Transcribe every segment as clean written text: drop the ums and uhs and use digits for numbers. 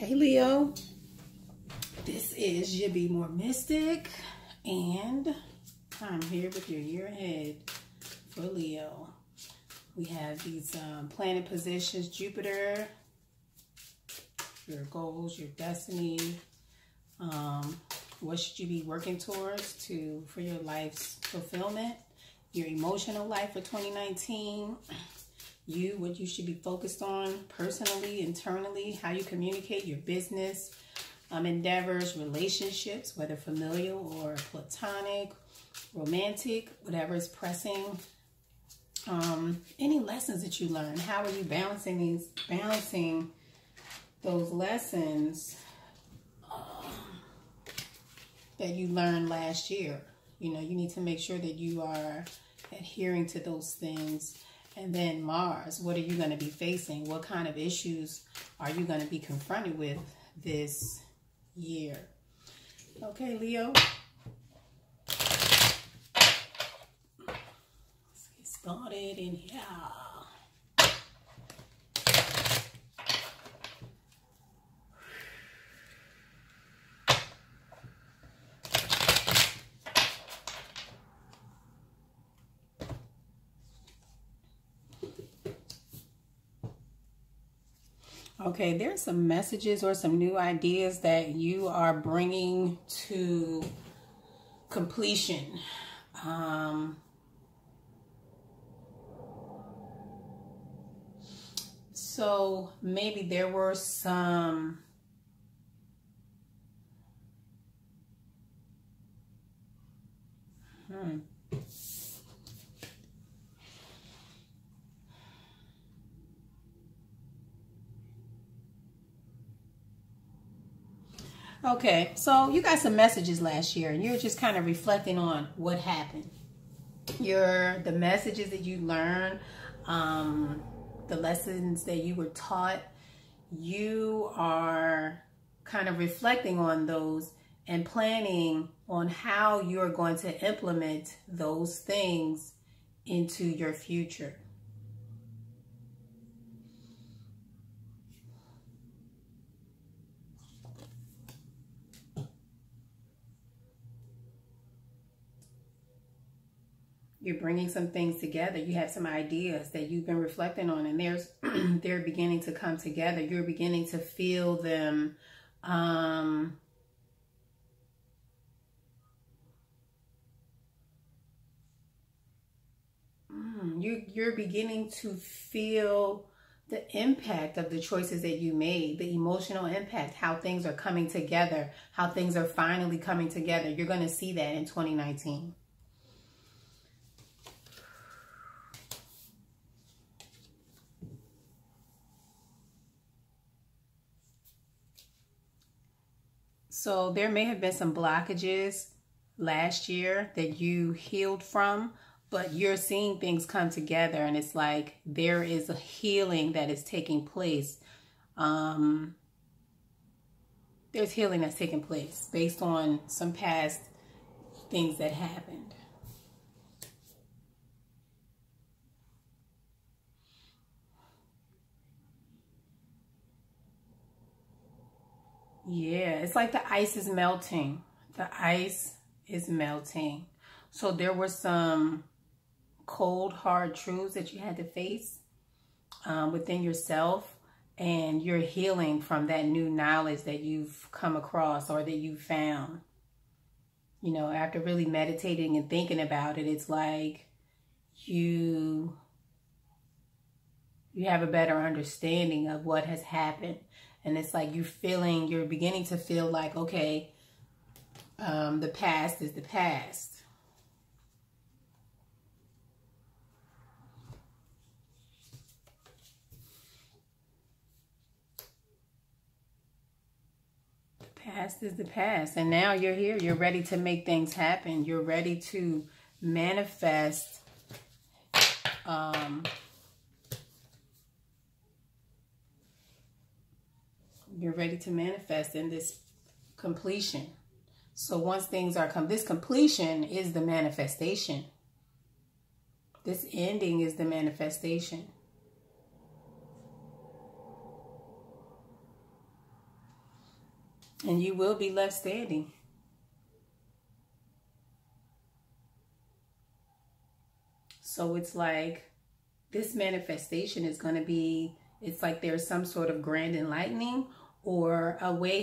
Hey Leo, this is your BMore Mystic, and I'm here with your year ahead for Leo. We have these planet positions: Jupiter, your goals, your destiny. What should you be working towards for your life's fulfillment? Your emotional life for 2019. What you should be focused on personally, internally, how you communicate, your business, endeavors, relationships, whether familial or platonic, romantic, whatever is pressing. Any lessons that you learn, how are you balancing those lessons that you learned last year? You know, you need to make sure that you are adhering to those things. And then Mars, what are you going to be facing? What kind of issues are you going to be confronted with this year? Okay, Leo. Let's get started in here. Okay, there's some messages or some new ideas that you are bringing to completion. So maybe there were some Okay, so you got some messages last year and you're just kind of reflecting on what happened. The messages that you learned, the lessons that you were taught, you are kind of reflecting on those and planning on how you're going to implement those things into your future. You're bringing some things together. You have some ideas that you've been reflecting on, and they're beginning to come together. You're beginning to feel them. You're beginning to feel the impact of the choices that you made, the emotional impact, how things are coming together, how things are finally coming together. You're going to see that in 2019. So there may have been some blockages last year that you healed from, but you're seeing things come together, and it's like there is a healing that is taking place. There's healing that's taking place based on some past things that happened. Yeah, it's like the ice is melting. The ice is melting. So there were some cold, hard truths that you had to face within yourself, and you're healing from that new knowledge that you've come across or that you found. You know, after really meditating and thinking about it, it's like you have a better understanding of what has happened. And it's like you're beginning to feel like, okay, the past is the past. The past is the past. And now you're here. You're ready to make things happen. You're ready to manifest you're ready to manifest in this completion. So once things are this completion is the manifestation. This ending is the manifestation. And you will be left standing. So it's like this manifestation is going to be, it's like there's some sort of grand enlightening, or a way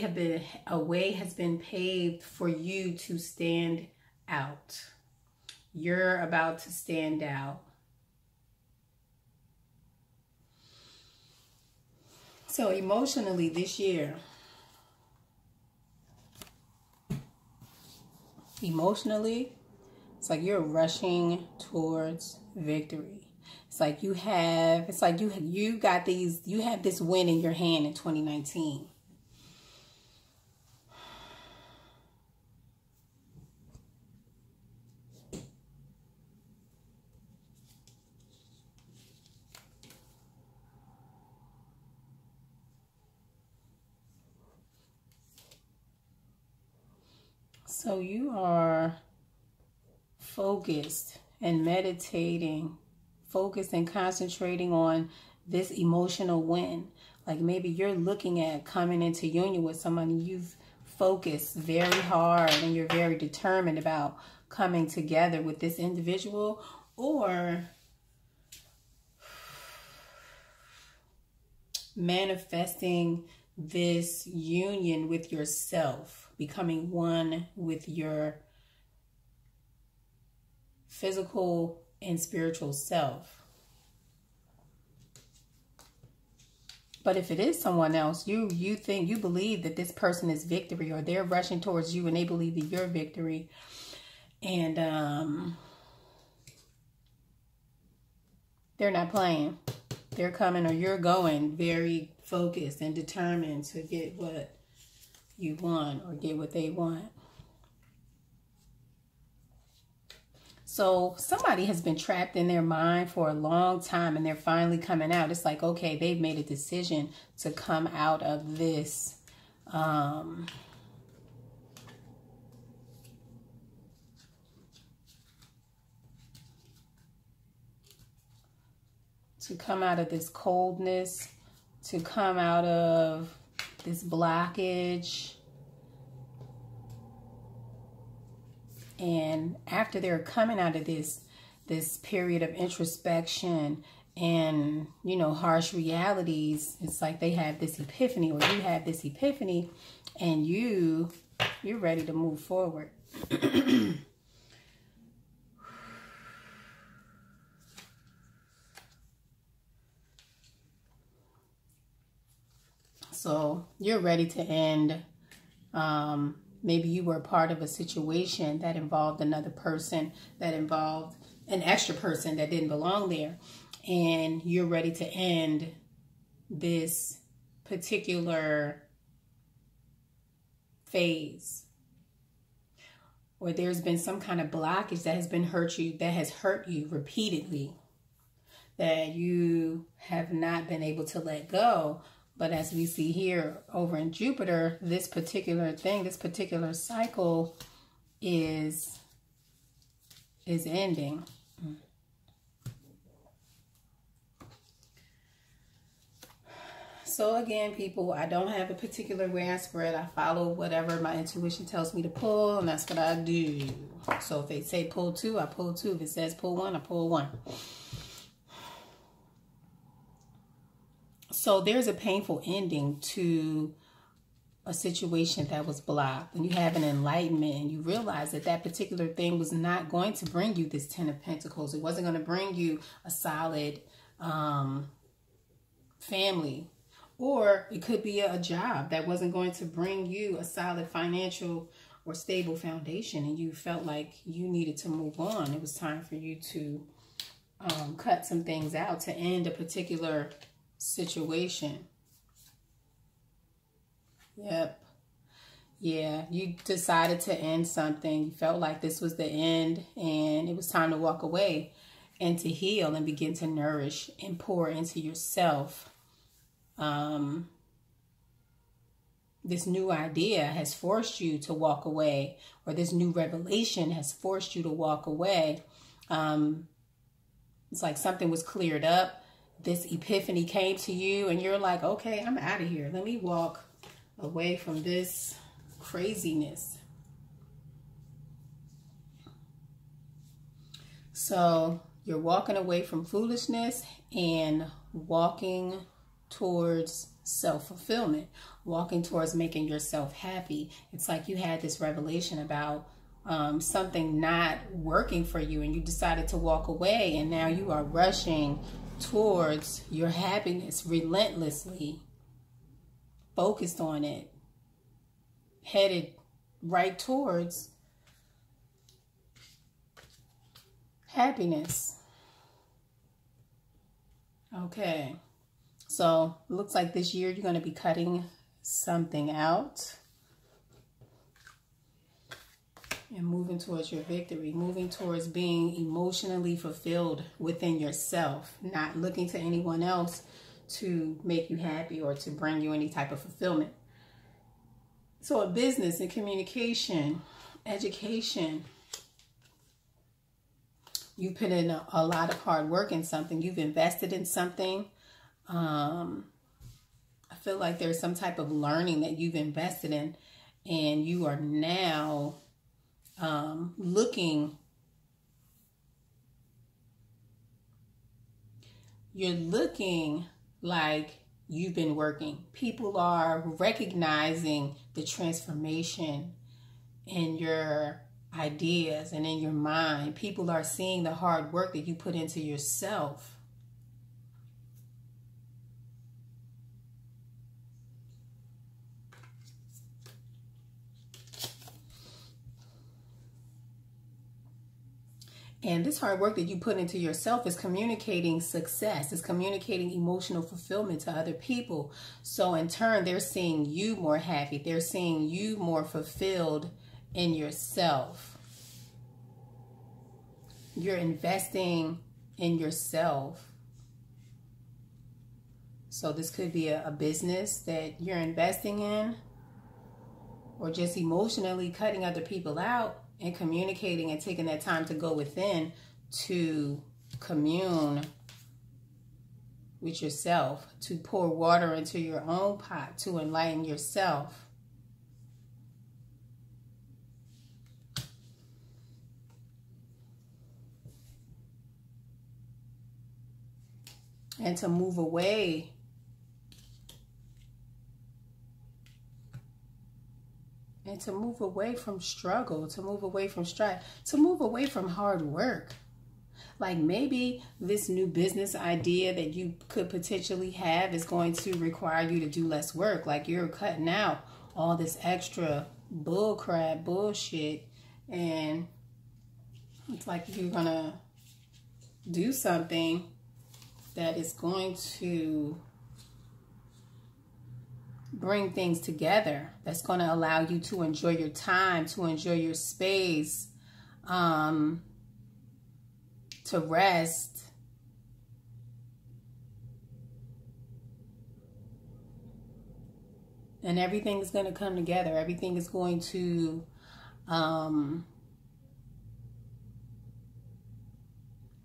has been paved for you to stand out. You're about to stand out. So emotionally this year, it's like you're rushing towards victory. It's like you have this win in your hand in 2019. So you are focused and meditating, focused and concentrating on this emotional win. Like maybe you're looking at coming into union with somebody. You've focused very hard and you're very determined about coming together with this individual, or manifesting this union with yourself, becoming one with your physical and spiritual self. But if it is someone else, you believe that this person is victory, or they're rushing towards you and they believe that you're victory. And they're not playing. They're coming, or you're going very focused and determined to get what you want or get what they want. So somebody has been trapped in their mind for a long time and they're finally coming out. It's like, okay, they've made a decision to come out of this. To come out of this coldness, to come out of this blockage. And after they're coming out of this period of introspection and, you know, harsh realities, it's like they have this epiphany, or you have this epiphany, and you're ready to move forward. So you're ready to end. Maybe you were a part of a situation that involved another person, that involved an extra person that didn't belong there. And you're ready to end this particular phase. Or there's been some kind of blockage that has hurt you repeatedly, that you have not been able to let go. But as we see here over in Jupiter, this particular thing, this particular cycle is ending. So again, people, I don't have a particular way I spread. I follow whatever my intuition tells me to pull, and that's what I do. So if they say pull 2, I pull 2. If it says pull 1, I pull 1. So there's a painful ending to a situation that was blocked, and you have an enlightenment, and you realize that that particular thing was not going to bring you this 10 of Pentacles. It wasn't going to bring you a solid family, or it could be a job that wasn't going to bring you a solid financial or stable foundation, and you felt like you needed to move on. It was time for you to cut some things out to end a particular situation. Yep. Yeah, you decided to end something. You felt like this was the end, and it was time to walk away and to heal and begin to nourish and pour into yourself. This new idea has forced you to walk away, or this new revelation has forced you to walk away. It's like something was cleared up. This epiphany came to you and you're like, okay, I'm out of here. Let me walk away from this craziness. So you're walking away from foolishness and walking towards self-fulfillment, walking towards making yourself happy. It's like you had this revelation about something not working for you, and you decided to walk away, and now you are rushing towards your happiness, relentlessly focused on it, headed right towards happiness. Okay, so it looks like this year you're going to be cutting something out and moving towards your victory, moving towards being emotionally fulfilled within yourself, not looking to anyone else to make you happy or to bring you any type of fulfillment. So in business and communication, education, you put in a lot of hard work in something. You've invested in something. I feel like there's some type of learning that you've invested in, and you are now you're looking like you've been working. People are recognizing the transformation in your ideas and in your mind. People are seeing the hard work that you put into yourself. And this hard work that you put into yourself is communicating success. It's communicating emotional fulfillment to other people. So in turn, they're seeing you more happy. They're seeing you more fulfilled in yourself. You're investing in yourself. So this could be a business that you're investing in, or just emotionally cutting other people out and communicating and taking that time to go within to commune with yourself, to pour water into your own pot, to enlighten yourself. And to move away from struggle, to move away from strife, to move away from hard work. Like maybe this new business idea that you could potentially have is going to require you to do less work. Like you're cutting out all this extra bullcrap, bullshit, and it's like you're gonna do something that is going to bring things together, that's going to allow you to enjoy your time, to enjoy your space, to rest. And everything is going to come together. Everything is going to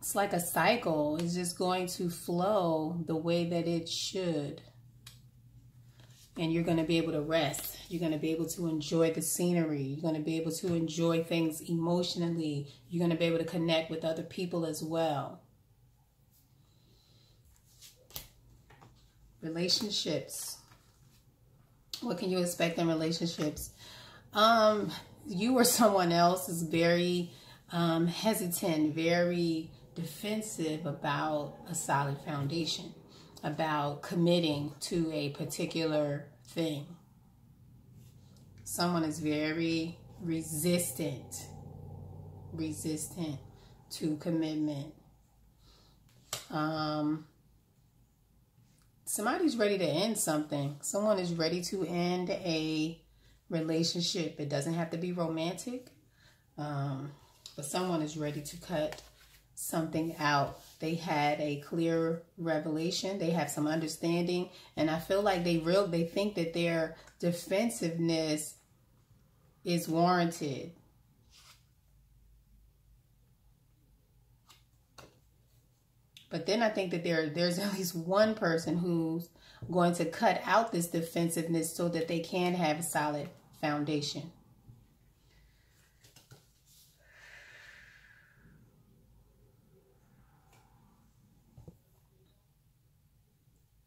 it's like a cycle. It's just going to flow the way that it should. And you're going to be able to rest. You're going to be able to enjoy the scenery. You're going to be able to enjoy things emotionally. You're going to be able to connect with other people as well. Relationships. What can you expect in relationships? You or someone else is very hesitant, very defensive about a solid foundation, about committing to a particular thing. Someone is very resistant to commitment. Somebody's ready to end something. Someone is ready to end a relationship. It doesn't have to be romantic, but someone is ready to cut something out. They had a clear revelation. They have some understanding, and I feel like they think that their defensiveness is warranted. But then I think that there's at least one person who's going to cut out this defensiveness so that they can have a solid foundation.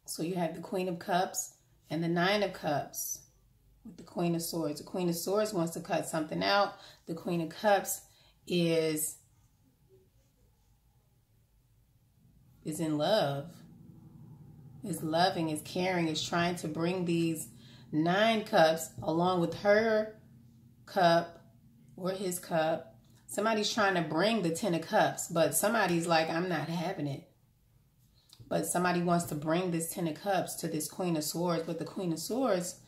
So you have the Queen of Cups and the Nine of Cups with the Queen of Swords. The Queen of Swords wants to cut something out. The Queen of Cups is in love, is loving, is caring, is trying to bring these 9 cups along with her cup or his cup. Somebody's trying to bring the 10 of Cups, but somebody's like, I'm not having it. But somebody wants to bring this 10 of Cups to this Queen of Swords, but the Queen of Swords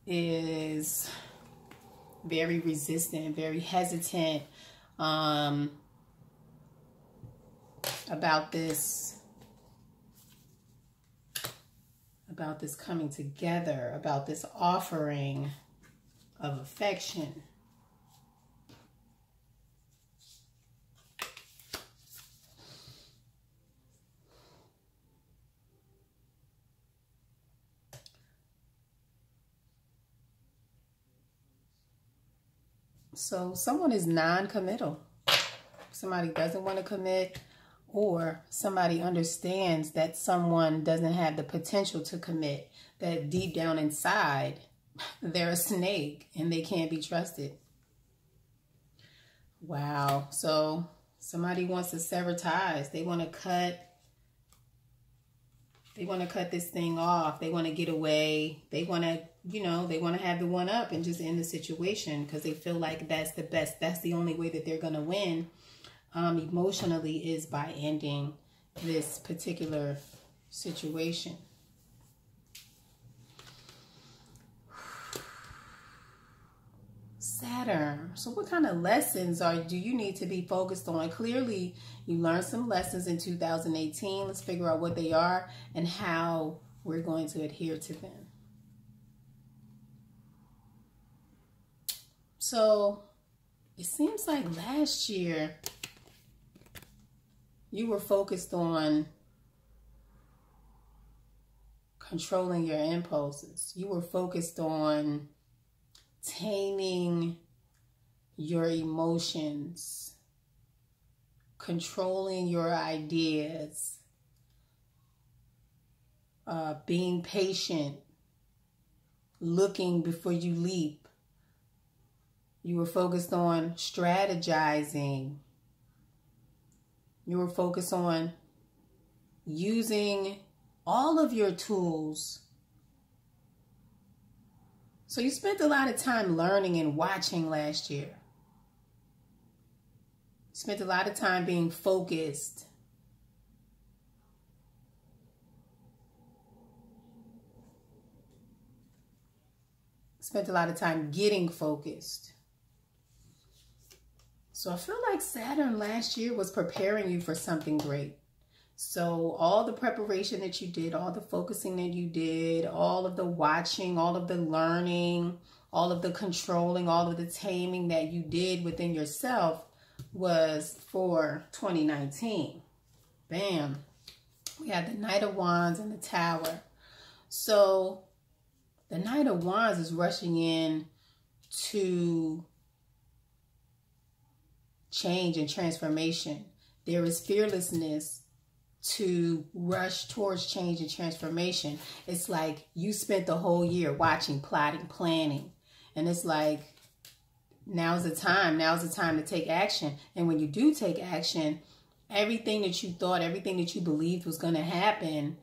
is very resistant, very hesitant about this coming together, about this offering of affection. So someone is non-committal. Somebody doesn't want to commit, or somebody understands that someone doesn't have the potential to commit, that deep down inside, they're a snake and they can't be trusted. Wow. So somebody wants to sever ties. They want to cut this thing off. They want to get away. They want to, they want to have the one up and just end the situation because they feel like that's the best. That's the only way that they're going to win emotionally, is by ending this particular situation. Saturn. So what kind of lessons do you need to be focused on? Clearly, you learned some lessons in 2018. Let's figure out what they are and how we're going to adhere to them. So it seems like last year you were focused on controlling your impulses. You were focused on taming your emotions, controlling your ideas, being patient, looking before you leap. You were focused on strategizing. You were focused on using all of your tools. So you spent a lot of time learning and watching last year. Spent a lot of time being focused. Spent a lot of time getting focused. So I feel like Saturn last year was preparing you for something great. So all the preparation that you did, all the focusing that you did, all of the watching, all of the learning, all of the controlling, all of the taming that you did within yourself was for 2019. Bam. We had the Knight of Wands and the Tower. So the Knight of Wands is rushing in to change and transformation. There is fearlessness to rush towards change and transformation. It's like you spent the whole year watching, plotting, planning. And it's like, now's the time. Now's the time to take action. And when you do take action, everything that you thought, everything that you believed was going to happen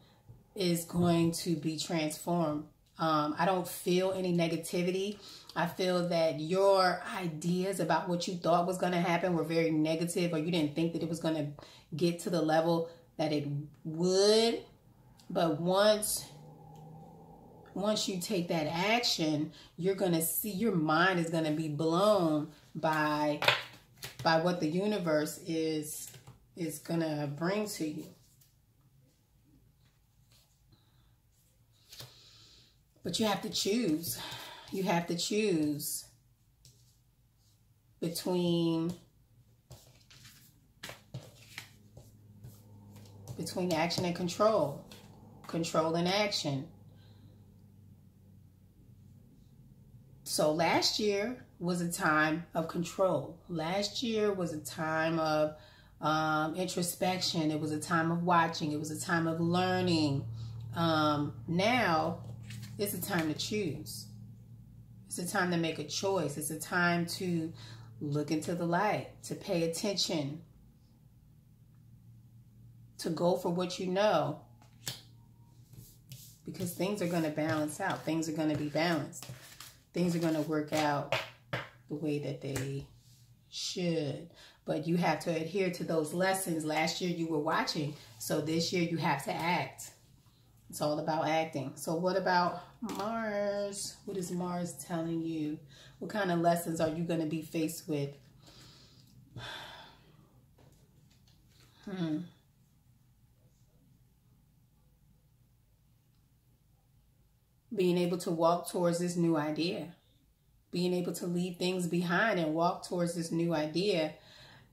is going to be transformed. I don't feel any negativity. I feel that your ideas about what you thought was going to happen were very negative, or you didn't think that it was going to get to the level that it would. But once you take that action, you're going to see, your mind is going to be blown by what the universe is going to bring to you. But you have to choose. You have to choose between action and control. Control and action. So last year was a time of control. Last year was a time of introspection. It was a time of watching. It was a time of learning. Now it's a time to choose. It's a time to make a choice. It's a time to look into the light, to pay attention, to go for what you know. Because things are going to balance out. Things are going to be balanced. Things are going to work out the way that they should. But you have to adhere to those lessons. Last year you were watching, so this year you have to act. It's all about acting. So what about Mars? What is Mars telling you? What kind of lessons are you going to be faced with? Being able to walk towards this new idea. Being able to leave things behind and walk towards this new idea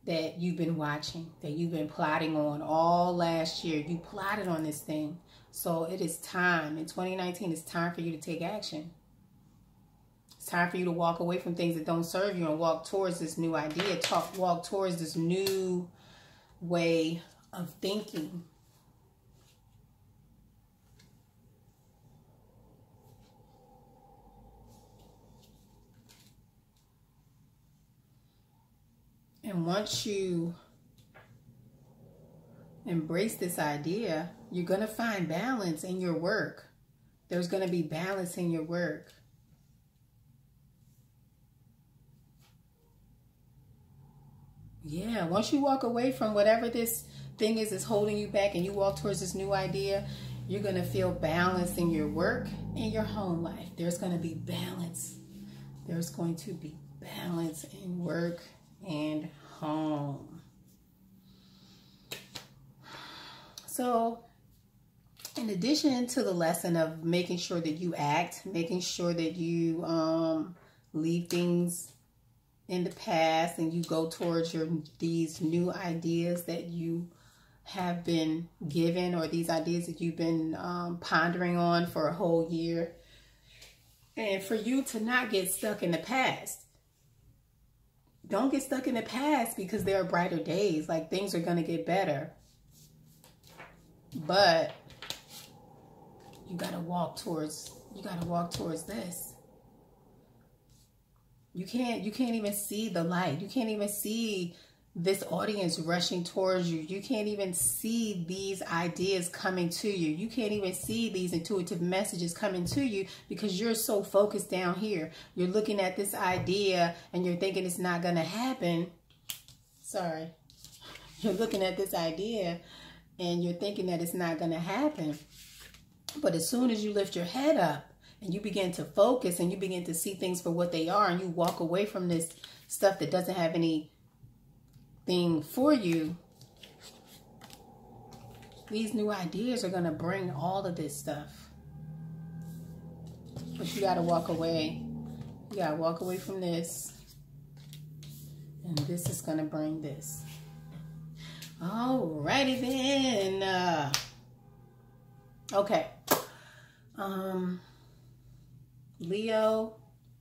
that you've been watching, that you've been plotting on all last year. You plotted on this thing. So it is time. In 2019, it's time for you to take action. It's time for you to walk away from things that don't serve you and walk towards this new idea. Walk towards this new way of thinking. And once you embrace this idea, you're going to find balance in your work. There's going to be balance in your work. Yeah, once you walk away from whatever this thing is that's holding you back and you walk towards this new idea, you're going to feel balance in your work and your home life. There's going to be balance. There's going to be balance in work and home. So in addition to the lesson of making sure that you act, making sure that you leave things in the past and you go towards these new ideas that you have been given, or these ideas that you've been pondering on for a whole year, and for you to not get stuck in the past. Don't get stuck in the past, because there are brighter days. Like, things are going to get better. But you got to walk towards this. You can't even see the light. You can't even see this audience rushing towards you. You can't even see these ideas coming to you. You can't even see these intuitive messages coming to you, because you're so focused down here. You're looking at this idea and you're thinking it's not going to happen. Sorry. You're looking at this idea and you're thinking that it's not going to happen. But as soon as you lift your head up and you begin to focus and you begin to see things for what they are, and you walk away from this stuff that doesn't have anything for you, these new ideas are going to bring all of this stuff. But you got to walk away. You got to walk away from this. And this is going to bring this. Alrighty then. Okay. Leo,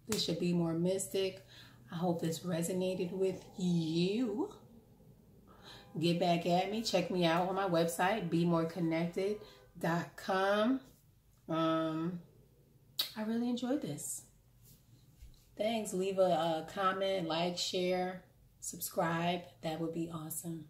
this should be more mystic. I hope this resonated with you. Get back at me. Check me out on my website, BMoreConnected.com. I really enjoyed this. Thanks. Leave a comment, like, share, subscribe. That would be awesome.